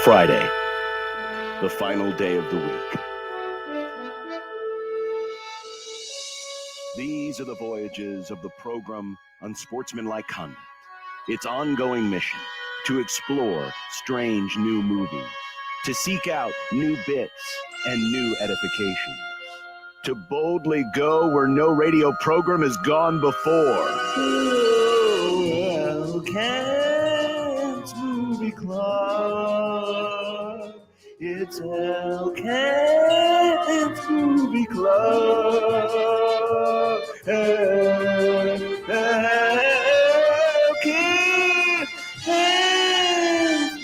Friday, the final day of the week. These are the voyages of the program Unsportsmanlike Conduct. Its ongoing mission to explore strange new movies, to seek out new bits and new edifications, to boldly go where no radio program has gone before. Oh, Elkent's Movie Club. It's Elkent's Movie Club. Elkent's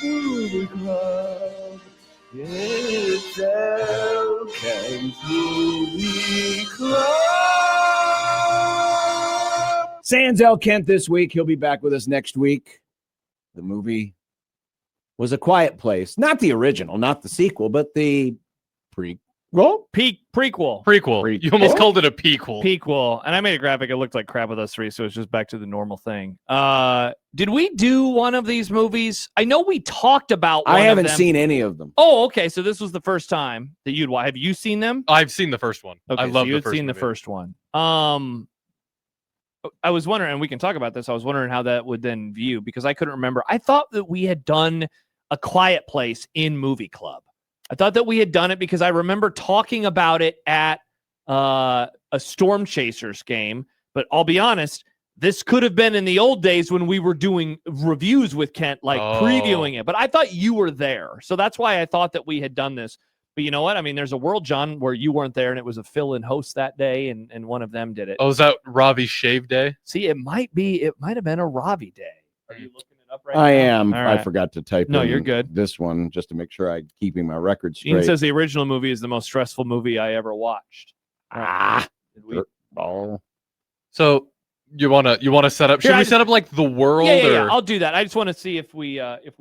Movie Club. It's Elkent's Movie Club. Sans El Kent this week. He'll be back with us next week. The movie was A Quiet Place. Not the original, not the sequel, but the prequel. Prequel. You almost called it a pequel. Pequel. And I made a graphic. It looked like crap with us three, so it's just back to the normal thing. Did we do one of these movies? I know we talked about one I haven't of them. seen any of them. Oh, okay. So this was the first time that you'd watch. Have you seen them? I've seen the first one. Okay, I love so you the had first seen movie. the first one. I was wondering, and we can talk about this. I was wondering how that would then view, because I couldn't remember. I thought that we had done A Quiet Place in Movie Club. I thought that we had done it because I remember talking about it at a Storm Chasers game. But I'll be honest, this could have been in the old days when we were doing reviews with Kent, like previewing it. But I thought you were there. So that's why I thought that we had done this. But you know what? I mean, there's a world, John, where you weren't there and it was a fill-in host that day, and one of them did it. Oh, is that Ravi's shave day? See, it might have been a Ravi day. Are you looking it up right now? I am. All right. I forgot to type No, in you're good. this one just to make sure I'm keeping my record Gene straight. says the original movie is the most stressful movie I ever watched. Did we? Dirtball. So you wanna set up? Should Here, we set up like the world? Yeah. Or? I'll do that. I just want to see if we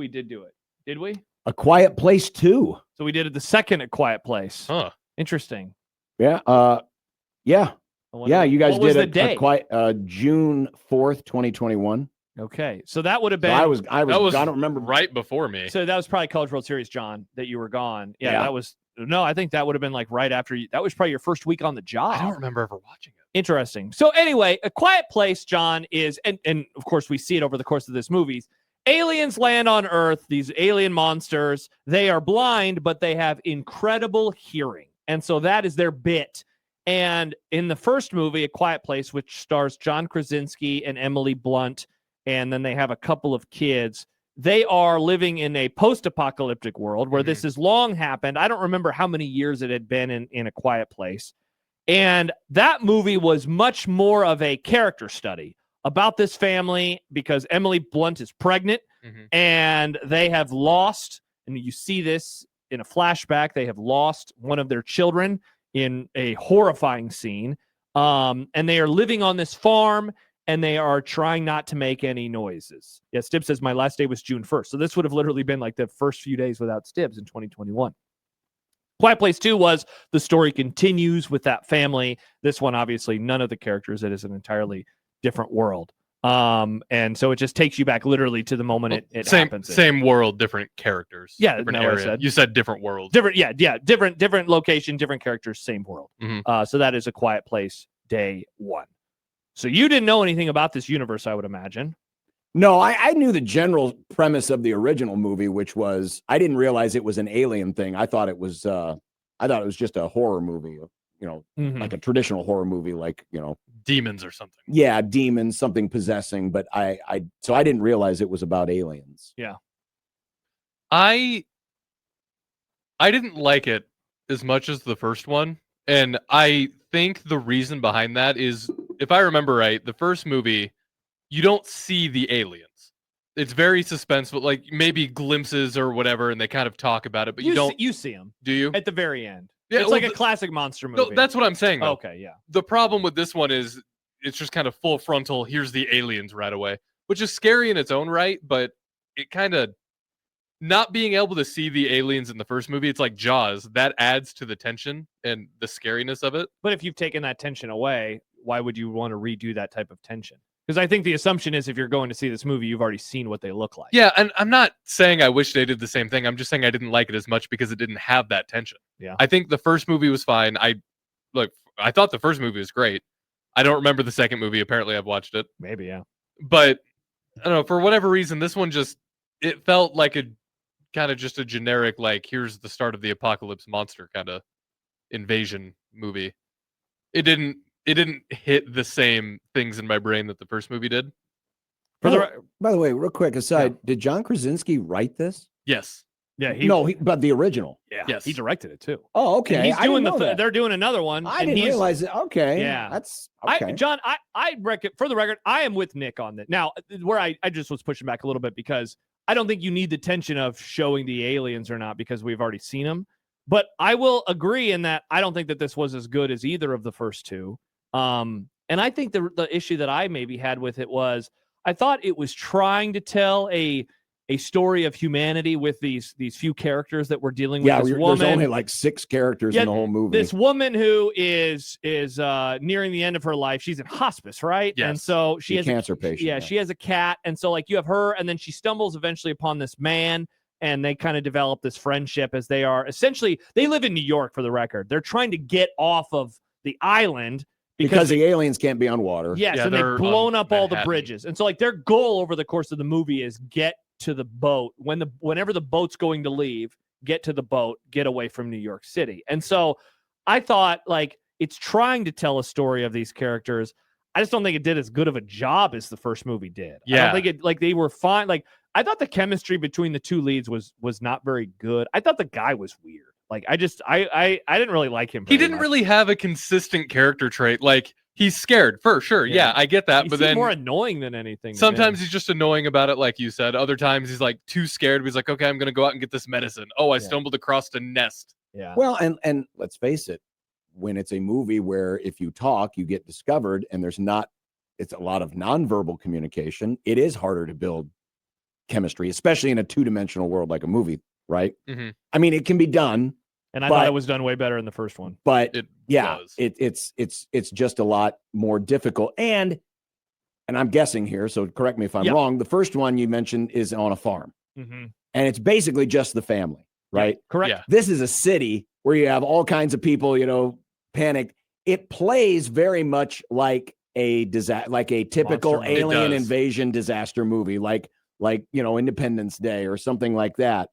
did do it. Did we? A Quiet Place 2. So we did it the second at Quiet Place. Huh. Interesting. Yeah. Yeah. You guys what was did the it. day? June 4th, 2021. Okay, so that would have So been. I was. That was I don't remember. right before me. So that was probably College World Series, John, that you were gone. Yeah, Yeah. that was. No, I think that would have been like right after you. That was probably your first week on the job. I don't remember ever watching it. Interesting. So anyway, A Quiet Place, John, is, and of course we see it over the course of this movie. Aliens land on Earth, these alien monsters. They are blind, but they have incredible hearing. And so that is their bit. And in the first movie, A Quiet Place, which stars John Krasinski and Emily Blunt, and then they have a couple of kids, they are living in a post-apocalyptic world where this has long happened. I don't remember how many years it had been in A Quiet Place. And that movie was much more of a character study about this family, because Emily Blunt is pregnant and they have lost, and you see this in a flashback, they have lost one of their children in a horrifying scene. And they are living on this farm and they are trying not to make any noises. Yeah, Stibb says my last day was June 1st. So this would have literally been like the first few days without Stibbs in 2021. Quiet Place 2 was the story continues with that family. This one, obviously, none of the characters. It is an entirely different world. And so it just takes you back literally to the moment it happens. Same world, different characters. Yeah, different no, I area. said. You said different world. Different location, different characters, same world. So that is A Quiet Place day one. So you didn't know anything about this universe, I would imagine. No, I knew the general premise of the original movie, which was I didn't realize it was an alien thing. I thought it was just a horror movie, like a traditional horror movie, like, Demons or something. Yeah, demons, something possessing. But so I didn't realize it was about aliens. Yeah. I didn't like it as much as the first one. And I think the reason behind that is, if I remember right, the first movie, you don't see the aliens. It's very suspenseful, like maybe glimpses or whatever, and they kind of talk about it, but you see them. Do you? At the very end. Yeah, it's like a classic monster movie. No, that's what I'm saying, though. Okay, yeah. The problem with this one is it's just kind of full frontal, here's the aliens right away, which is scary in its own right, but it kind of, not being able to see the aliens in the first movie, it's like Jaws. That adds to the tension and the scariness of it. But if you've taken that tension away, why would you want to redo that type of tension? Because I think the assumption is if you're going to see this movie, you've already seen what they look like. Yeah, and I'm not saying I wish they did the same thing. I'm just saying I didn't like it as much because it didn't have that tension. Yeah. I think the first movie was fine. I thought the first movie was great. I don't remember the second movie. Apparently, I've watched it. Maybe, yeah. But I don't know, for whatever reason, this one it felt like a kind of just a generic, like, here's the start of the apocalypse monster kind of invasion movie. It didn't hit the same things in my brain that the first movie did. By the way, real quick aside, did John Krasinski write this? Yes. Yeah, but the original. Yeah, yes, he directed it too. Oh, okay. And he's doing they're doing another one. I didn't realize it. Okay, yeah, that's okay. John, I reckon, for the record, I am with Nick on that. Now, where I just was pushing back a little bit because I don't think you need the tension of showing the aliens or not because we've already seen them. But I will agree in that I don't think that this was as good as either of the first two. And I think the issue that I maybe had with it was I thought it was trying to tell a story of humanity with these few characters that we're dealing with. Yeah, this woman, there's only like 6 characters in the whole movie. This woman who is nearing the end of her life. She's in hospice, right? Yes. And so she has cancer patient. Yeah, she has a cat, and so like you have her, and then she stumbles eventually upon this man, and they kind of develop this friendship as they are essentially they live in New York for the record. They're trying to get off of the island. Because the aliens can't be on water. Yes, and they've blown up all the bridges. And so like their goal over the course of the movie is get to the boat. Whenever the boat's going to leave, get to the boat, get away from New York City. And so I thought like it's trying to tell a story of these characters. I just don't think it did as good of a job as the first movie did. Yeah. I don't think it like they were fine. Like I thought the chemistry between the two leads was not very good. I thought the guy was weird. Like I didn't really like him. He didn't really have a consistent character trait. Like he's scared for sure. Yeah, I get that. But then more annoying than anything. Sometimes he's just annoying about it, like you said. Other times he's like too scared. He's like, okay, I'm gonna go out and get this medicine. Oh, I stumbled across a nest. Yeah. Well, and let's face it, when it's a movie where if you talk, you get discovered, and it's a lot of nonverbal communication. It is harder to build chemistry, especially in a 2-dimensional world like a movie. Right. Mm-hmm. I mean, it can be done, and I thought it was done way better in the first one. But it's just a lot more difficult. And I'm guessing here, so correct me if I'm wrong. The first one you mentioned is on a farm, and it's basically just the family, right? Yeah, correct. Yeah. This is a city where you have all kinds of people, panic. It plays very much like a typical alien invasion disaster movie, like Independence Day or something like that.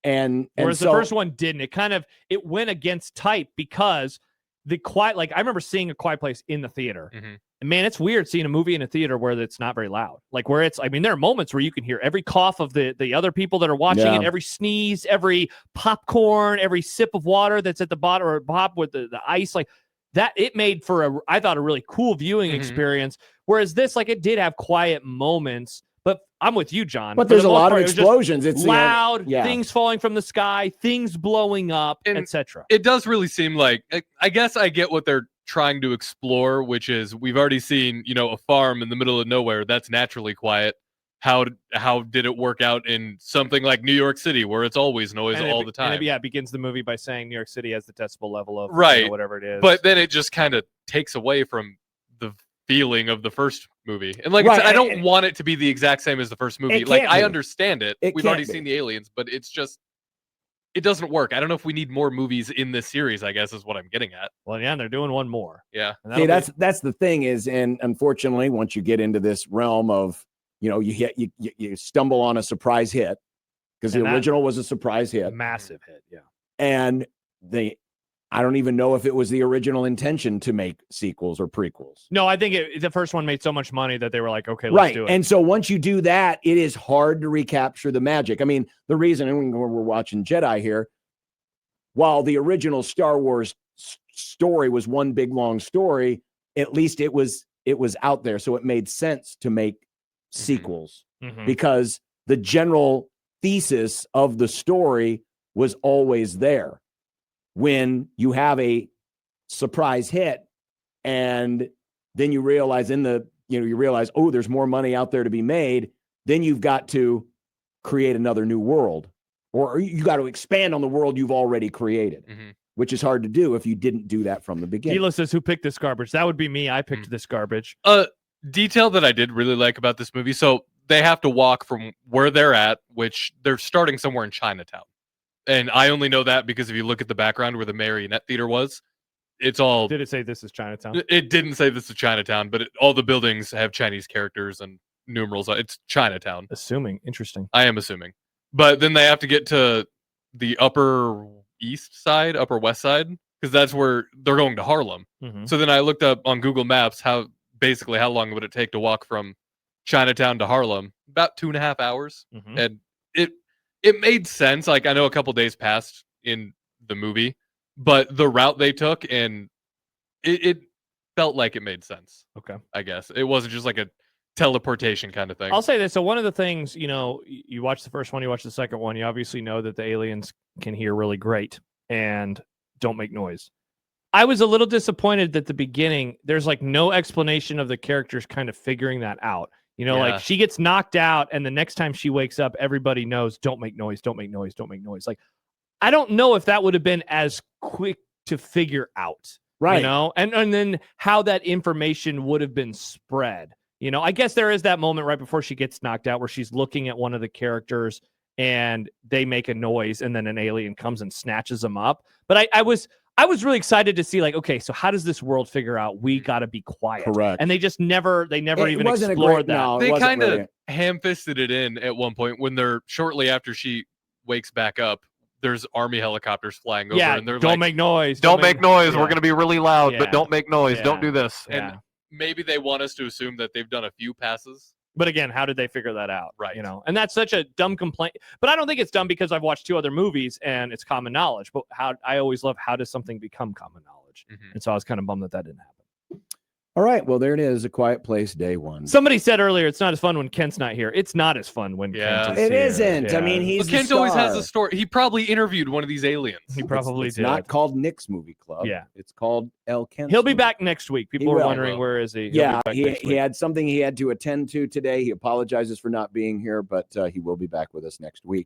And whereas the first one didn't, it went against type because I remember seeing A Quiet Place in the theater. Mm-hmm. And man, it's weird seeing a movie in a theater where it's not very loud. Like where there are moments where you can hear every cough of the other people that are watching it, every sneeze, every popcorn, every sip of water that's at the bottom or pop with the ice, like that. It made for I thought a really cool viewing experience. Whereas this, like, it did have quiet moments. But I'm with you, John. But there's a lot of explosions. It's loud, things falling from the sky, things blowing up, etc. It does really seem like, I guess I get what they're trying to explore, which is we've already seen, a farm in the middle of nowhere that's naturally quiet. How did it work out in something like New York City where it's always noise all the time? And it begins the movie by saying New York City has the decibel level of whatever it is. But then it just kind of takes away from the feeling of the first movie. And like I said, I don't want it to be the exact same as the first movie. Like I understand it. We've already seen the aliens, but it's just it doesn't work. I don't know if we need more movies in this series, I guess is what I'm getting at. Well, yeah, they're doing one more. Yeah. See, that's the thing is, and unfortunately, once you get into this realm of, you stumble on a surprise hit because the original was a surprise hit. Massive hit, yeah. And I don't even know if it was the original intention to make sequels or prequels. No, I think the first one made so much money that they were like, okay, let's do it. And so once you do that, it is hard to recapture the magic. I mean, the reason, and we're watching Jedi here, while the original Star Wars story was one big long story, at least it was out there. So it made sense to make sequels because the general thesis of the story was always there. When you have a surprise hit and then you realize oh, there's more money out there to be made, then you've got to create another new world, or you got to expand on the world you've already created, which is hard to do if you didn't do that from the beginning. Gila says, who picked this garbage? That would be me. I picked this garbage. detail that I did really like about this movie. So they have to walk from where they're at, which they're starting somewhere in Chinatown. And I only know that because if you look at the background where the Marionette Theater was, it's all. Did it say this is Chinatown? It didn't say this is Chinatown, but all the buildings have Chinese characters and numerals. It's Chinatown. Assuming. Interesting. I am assuming. But then they have to get to the upper east side, upper west side, because that's where they're going to Harlem. Mhm. So then I looked up on Google Maps how long would it take to walk from Chinatown to Harlem? About 2.5 hours. Mhm. And it made sense. Like, I know a couple days passed in the movie, but the route they took, and it felt like it made sense. Okay. I guess it wasn't just like a teleportation kind of thing. I'll say this. So one of the things, you watch the first one, you watch the second one, you obviously know that the aliens can hear really great and don't make noise. I was a little disappointed that the beginning, there's like no explanation of the characters kind of figuring that out. Yeah. Like she gets knocked out and the next time she wakes up, everybody knows, don't make noise, don't make noise, don't make noise. Like, I don't know if that would have been as quick to figure out, Right. And then how that information would have been spread. I guess there is that moment right before she gets knocked out where she's looking at one of the characters and they make a noise and then an alien comes and snatches them up. But I was really excited to see, like, okay, so how does this world figure out we got to be quiet? Correct. And they never It even wasn't a explored great- that. no, it They wasn't kind of really- ham-fisted it in at one point when they're shortly after she wakes back up. There's army helicopters flying over, Yeah, and they're don't like, make noise. Don't make noise. yeah. We're going to be really loud, Yeah. but don't make noise. Yeah. Don't do this. Yeah. and maybe they want us to assume that they've done a few passes. But again, how did they figure that out? Right. And that's such a dumb complaint. But I don't think it's dumb because I've watched 2 other movies and it's common knowledge. But I always love, how does something become common knowledge? Mhm. And so I was kind of bummed that didn't happen. All right. Well, there it is. A Quiet Place, day one. Somebody said earlier it's not as fun when Kent's not here. It's not as fun when Yeah. Kent is It here. isn't. I Yeah. mean, he's But Kent the always has star. a story. He probably interviewed one of these aliens. He probably It's did. not called Nick's Movie Club. Yeah. It's called El Kent. He'll be back next week. People He are will. wondering, where is he? He'll be Yeah, back he next week. had something he had to attend to today. He apologizes for not being here, but he will be back with us next week.